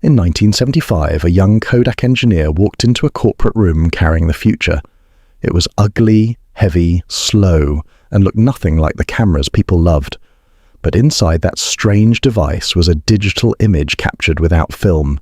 In 1975, a young Kodak engineer walked into a corporate room carrying the future. It was ugly, heavy, slow, and looked nothing like the cameras people loved. But inside that strange device was a digital image captured without film.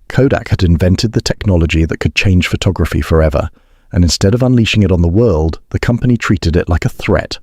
Kodak had invented the technology that could change photography forever, and instead of unleashing it on the world, the company treated it like a threat.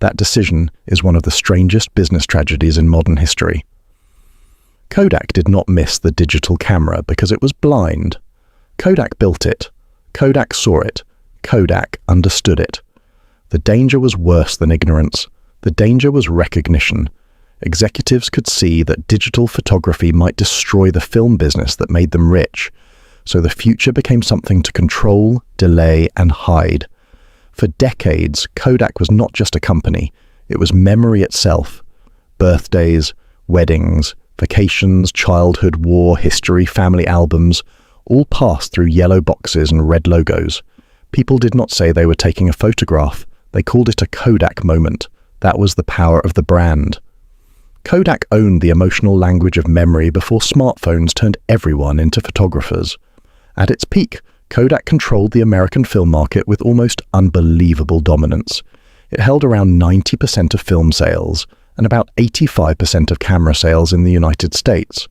That decision is one of the strangest business tragedies in modern history. Kodak did not miss the digital camera because it was blind. Kodak built it. Kodak saw it. Kodak understood it. The danger was worse than ignorance. The danger was recognition. Executives could see that digital photography might destroy the film business that made them rich, so the future became something to control, delay, and hide. For decades, Kodak was not just a company, it was memory itself. Birthdays, weddings, vacations, childhood, war, history, family albums, all passed through yellow boxes and red logos. People did not say they were taking a photograph, they called it a Kodak moment. That was the power of the brand. Kodak owned the emotional language of memory before smartphones turned everyone into photographers. At its peak, Kodak controlled the American film market with almost unbelievable dominance. It held around 90% of film sales and about 85% of camera sales in the United States.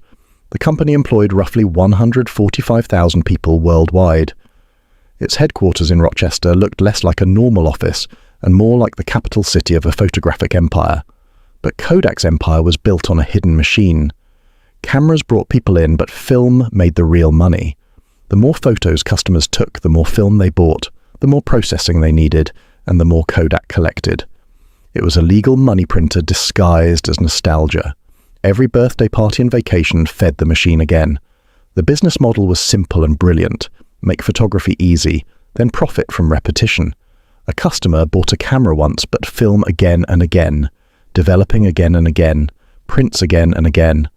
The company employed roughly 145,000 people worldwide. Its headquarters in Rochester looked less like a normal office and more like the capital city of a photographic empire. But Kodak's empire was built on a hidden machine. Cameras brought people in, but film made the real money. The more photos customers took, the more film they bought, the more processing they needed, and the more Kodak collected. It was a legal money printer disguised as nostalgia. Every birthday party and vacation fed the machine again. The business model was simple and brilliant. Make photography easy, then profit from repetition. A customer bought a camera once, but film again and again, developing again and again, prints again and again.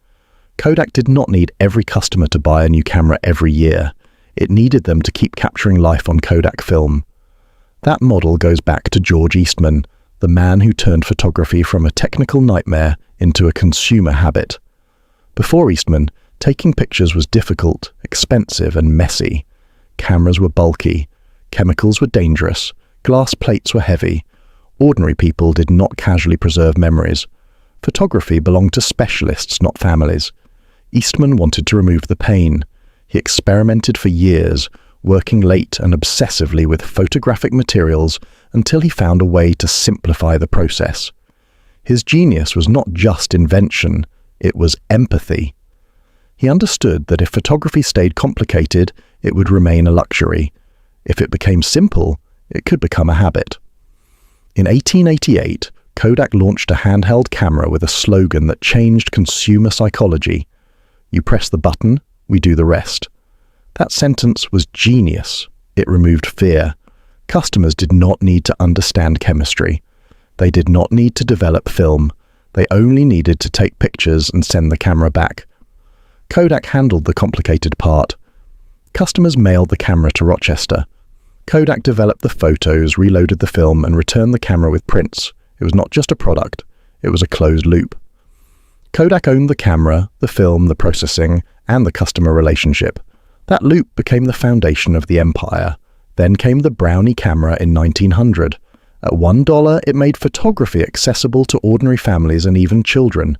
Kodak did not need every customer to buy a new camera every year. It needed them to keep capturing life on Kodak film. That model goes back to George Eastman, the man who turned photography from a technical nightmare into a consumer habit. Before Eastman, taking pictures was difficult, expensive, and messy. Cameras were bulky, chemicals were dangerous, glass plates were heavy. Ordinary people did not casually preserve memories. Photography belonged to specialists, not families. Eastman wanted to remove the pain. He experimented for years, working late and obsessively with photographic materials until he found a way to simplify the process. His genius was not just invention, it was empathy. He understood that if photography stayed complicated, it would remain a luxury. If it became simple, it could become a habit. In 1888, Kodak launched a handheld camera with a slogan that changed consumer psychology. You press the button, we do the rest. That sentence was genius. It removed fear. Customers did not need to understand chemistry. They did not need to develop film. They only needed to take pictures and send the camera back. Kodak handled the complicated part. Customers mailed the camera to Rochester. Kodak developed the photos, reloaded the film, and returned the camera with prints. It was not just a product, it was a closed loop. Kodak owned the camera, the film, the processing, and the customer relationship. That loop became the foundation of the empire. Then came the Brownie camera in 1900. At $1, it made photography accessible to ordinary families and even children.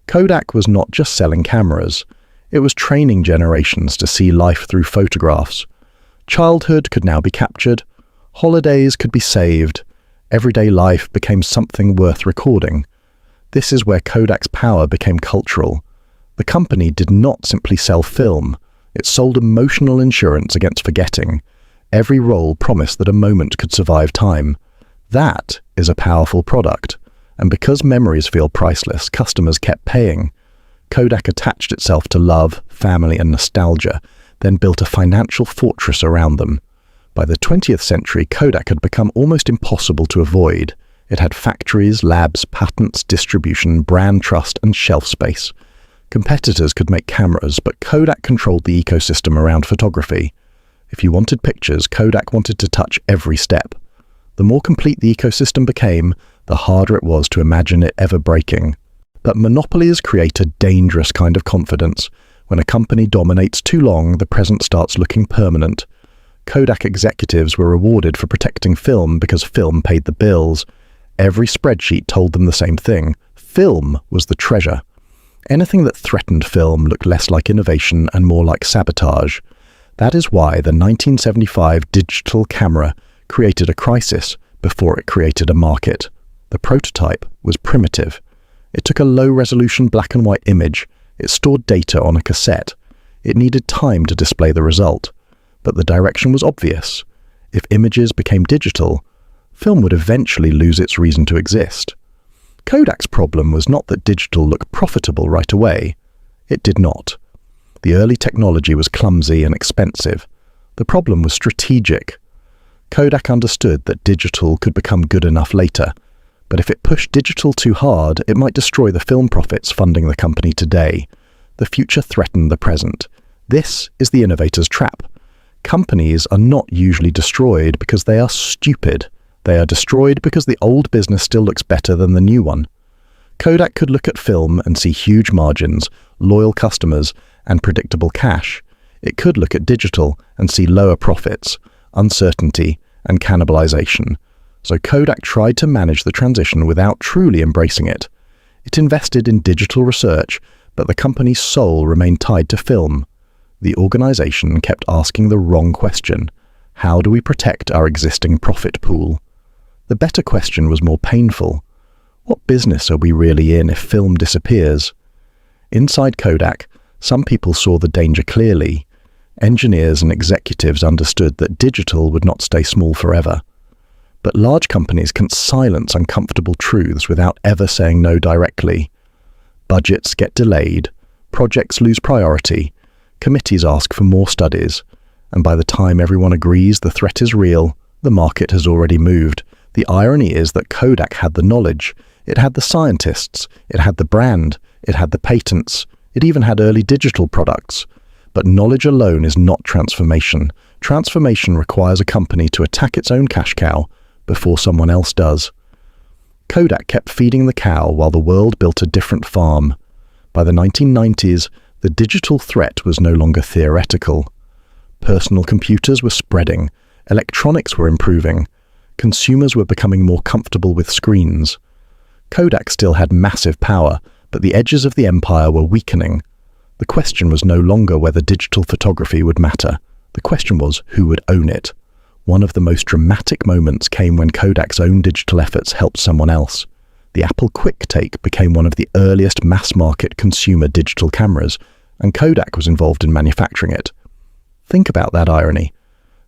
Kodak was not just selling cameras. It was training generations to see life through photographs. Childhood could now be captured. Holidays could be saved. Everyday life became something worth recording. This is where Kodak's power became cultural. The company did not simply sell film. It sold emotional insurance against forgetting. Every roll promised that a moment could survive time. That is a powerful product. And because memories feel priceless, customers kept paying. Kodak attached itself to love, family, and nostalgia, then built a financial fortress around them. By the 20th century, Kodak had become almost impossible to avoid. It had factories, labs, patents, distribution, brand trust, and shelf space. Competitors could make cameras, but Kodak controlled the ecosystem around photography. If you wanted pictures, Kodak wanted to touch every step. The more complete the ecosystem became, the harder it was to imagine it ever breaking. But monopolies create a dangerous kind of confidence. When a company dominates too long, the present starts looking permanent. Kodak executives were rewarded for protecting film because film paid the bills. Every spreadsheet told them the same thing. Film was the treasure. Anything that threatened film looked less like innovation and more like sabotage. That is why the 1975 digital camera created a crisis before it created a market. The prototype was primitive. It took a low-resolution black and white image. It stored data on a cassette. It needed time to display the result. But the direction was obvious. If images became digital, film would eventually lose its reason to exist. Kodak's problem was not that digital looked profitable right away. It did not. The early technology was clumsy and expensive. The problem was strategic. Kodak understood that digital could become good enough later, but if it pushed digital too hard, it might destroy the film profits funding the company today. The future threatened the present. This is the innovator's trap. Companies are not usually destroyed because they are stupid. They are destroyed because the old business still looks better than the new one. Kodak could look at film and see huge margins, loyal customers, and predictable cash. It could look at digital and see lower profits, uncertainty, and cannibalization. So Kodak tried to manage the transition without truly embracing it. It invested in digital research, but the company's soul remained tied to film. The organization kept asking the wrong question. How do we protect our existing profit pool? The better question was more painful. What business are we really in if film disappears? Inside Kodak, some people saw the danger clearly. Engineers and executives understood that digital would not stay small forever. But large companies can silence uncomfortable truths without ever saying no directly. Budgets get delayed, projects lose priority, committees ask for more studies, and by the time everyone agrees the threat is real, the market has already moved. The irony is that Kodak had the knowledge, it had the scientists, it had the brand, it had the patents, it even had early digital products. But knowledge alone is not transformation. Transformation requires a company to attack its own cash cow before someone else does. Kodak kept feeding the cow while the world built a different farm. By the 1990s, the digital threat was no longer theoretical. Personal computers were spreading, electronics were improving, consumers were becoming more comfortable with screens. Kodak still had massive power, but the edges of the empire were weakening. The question was no longer whether digital photography would matter. The question was who would own it. One of the most dramatic moments came when Kodak's own digital efforts helped someone else. The Apple QuickTake became one of the earliest mass-market consumer digital cameras, and Kodak was involved in manufacturing it. Think about that irony.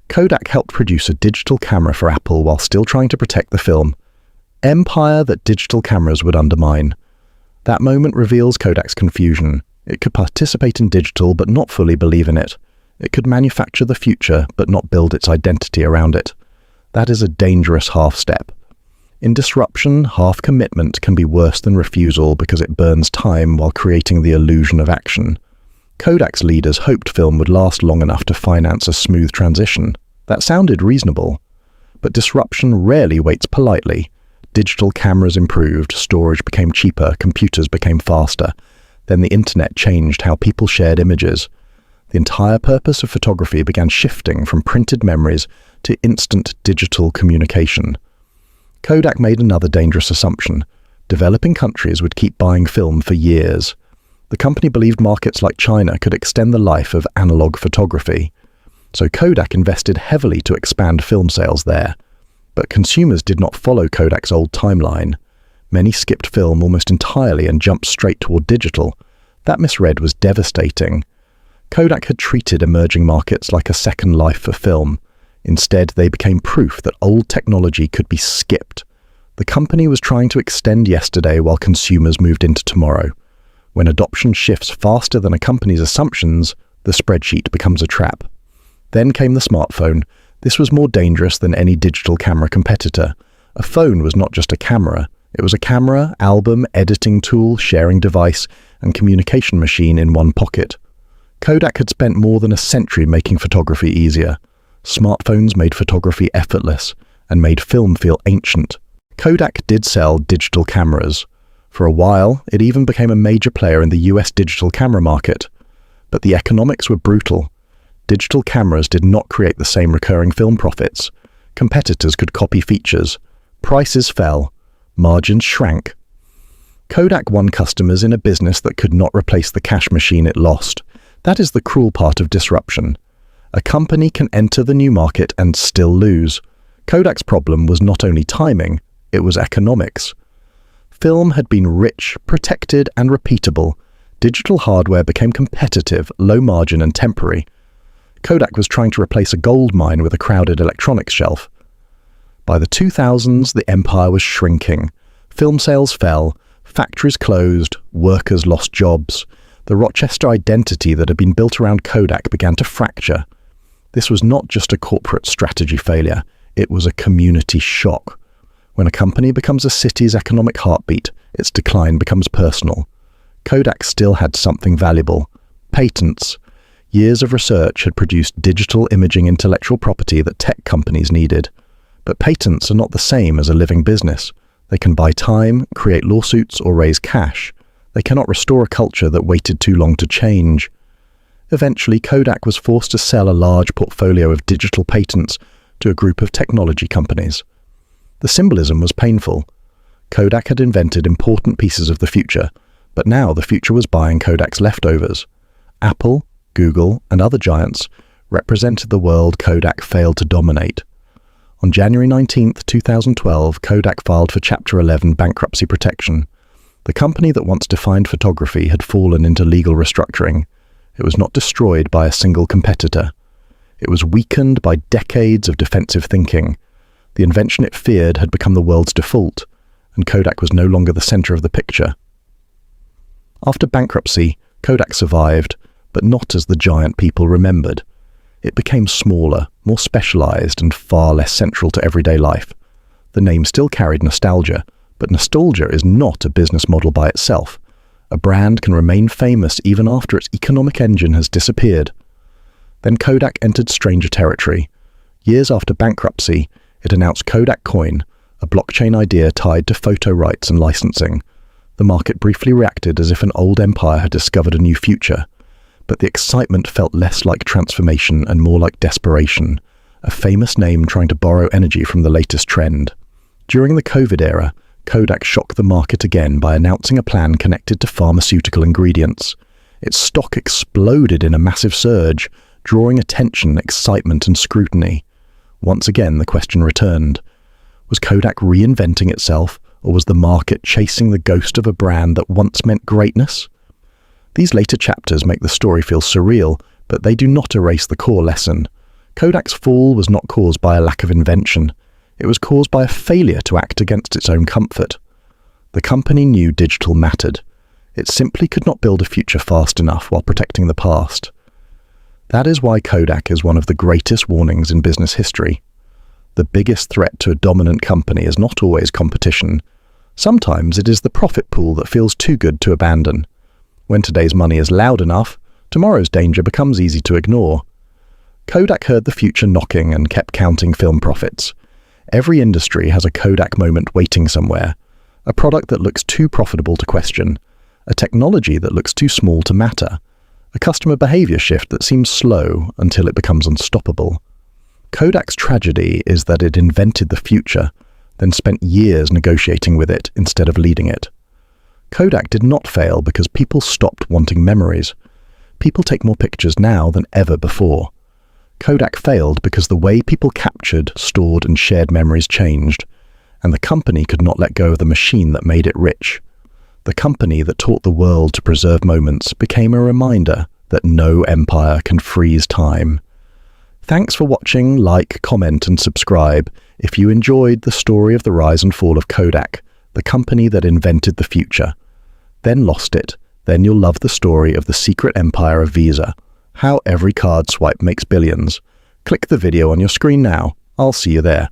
Kodak helped produce a digital camera for Apple while still trying to protect the film. Empire that digital cameras would undermine. That moment reveals Kodak's confusion. It could participate in digital but not fully believe in it. It could manufacture the future but not build its identity around it. That is a dangerous half-step. In disruption, half-commitment can be worse than refusal because it burns time while creating the illusion of action. Kodak's leaders hoped film would last long enough to finance a smooth transition. That sounded reasonable. But disruption rarely waits politely. Digital cameras improved, storage became cheaper, computers became faster. Then the internet changed how people shared images. The entire purpose of photography began shifting from printed memories to instant digital communication. Kodak made another dangerous assumption. Developing countries would keep buying film for years. The company believed markets like China could extend the life of analog photography. So Kodak invested heavily to expand film sales there. But consumers did not follow Kodak's old timeline. Many skipped film almost entirely and jumped straight toward digital. That misread was devastating. Kodak had treated emerging markets like a second life for film. Instead, they became proof that old technology could be skipped. The company was trying to extend yesterday while consumers moved into tomorrow. When adoption shifts faster than a company's assumptions, the spreadsheet becomes a trap. Then came the smartphone. This was more dangerous than any digital camera competitor. A phone was not just a camera. It was a camera, album, editing tool, sharing device, and communication machine in one pocket. Kodak had spent more than a century making photography easier. Smartphones made photography effortless and made film feel ancient. Kodak did sell digital cameras. For a while, it even became a major player in the US digital camera market. But the economics were brutal. Digital cameras did not create the same recurring film profits. Competitors could copy features. Prices fell. Margins shrank. Kodak won customers in a business that could not replace the cash machine it lost. That is the cruel part of disruption. A company can enter the new market and still lose. Kodak's problem was not only timing, it was economics. Film had been rich, protected, and repeatable. Digital hardware became competitive, low margin, and temporary. Kodak was trying to replace a gold mine with a crowded electronics shelf. By the 2000s, the empire was shrinking. Film sales fell, factories closed, workers lost jobs. The Rochester identity that had been built around Kodak began to fracture. This was not just a corporate strategy failure, it was a community shock. When a company becomes a city's economic heartbeat, its decline becomes personal. Kodak still had something valuable: patents. Years of research had produced digital imaging intellectual property that tech companies needed. But patents are not the same as a living business. They can buy time, create lawsuits, or raise cash. They cannot restore a culture that waited too long to change. Eventually, Kodak was forced to sell a large portfolio of digital patents to a group of technology companies. The symbolism was painful. Kodak had invented important pieces of the future, but now the future was buying Kodak's leftovers. Apple, Google, and other giants represented the world Kodak failed to dominate. On January 19, 2012, Kodak filed for Chapter 11 bankruptcy protection. The company that once defined photography had fallen into legal restructuring. It was not destroyed by a single competitor. It was weakened by decades of defensive thinking. The invention it feared had become the world's default, and Kodak was no longer the center of the picture. After bankruptcy, Kodak survived, but not as the giant people remembered. It became smaller, more specialized, and far less central to everyday life. The name still carried nostalgia, but nostalgia is not a business model by itself. A brand can remain famous even after its economic engine has disappeared. Then Kodak entered stranger territory. Years after bankruptcy, it announced Kodak Coin, a blockchain idea tied to photo rights and licensing. The market briefly reacted as if an old empire had discovered a new future. But the excitement felt less like transformation and more like desperation, a famous name trying to borrow energy from the latest trend. During the COVID era, Kodak shocked the market again by announcing a plan connected to pharmaceutical ingredients. Its stock exploded in a massive surge, drawing attention, excitement, and scrutiny. Once again, the question returned. Was Kodak reinventing itself, or was the market chasing the ghost of a brand that once meant greatness? These later chapters make the story feel surreal, but they do not erase the core lesson. Kodak's fall was not caused by a lack of invention. It was caused by a failure to act against its own comfort. The company knew digital mattered. It simply could not build a future fast enough while protecting the past. That is why Kodak is one of the greatest warnings in business history. The biggest threat to a dominant company is not always competition. Sometimes it is the profit pool that feels too good to abandon. When today's money is loud enough, tomorrow's danger becomes easy to ignore. Kodak heard the future knocking and kept counting film profits. Every industry has a Kodak moment waiting somewhere. A product that looks too profitable to question. A technology that looks too small to matter. A customer behavior shift that seems slow until it becomes unstoppable. Kodak's tragedy is that it invented the future, then spent years negotiating with it instead of leading it. Kodak did not fail because people stopped wanting memories. People take more pictures now than ever before. Kodak failed because the way people captured, stored, and shared memories changed, and the company could not let go of the machine that made it rich. The company that taught the world to preserve moments became a reminder that no empire can freeze time. Thanks for watching, like, comment, and subscribe if you enjoyed the story of the rise and fall of Kodak, the company that invented the future, then lost it. Then you'll love the story of the secret empire of Visa, how every card swipe makes billions. Click the video on your screen now. I'll see you there.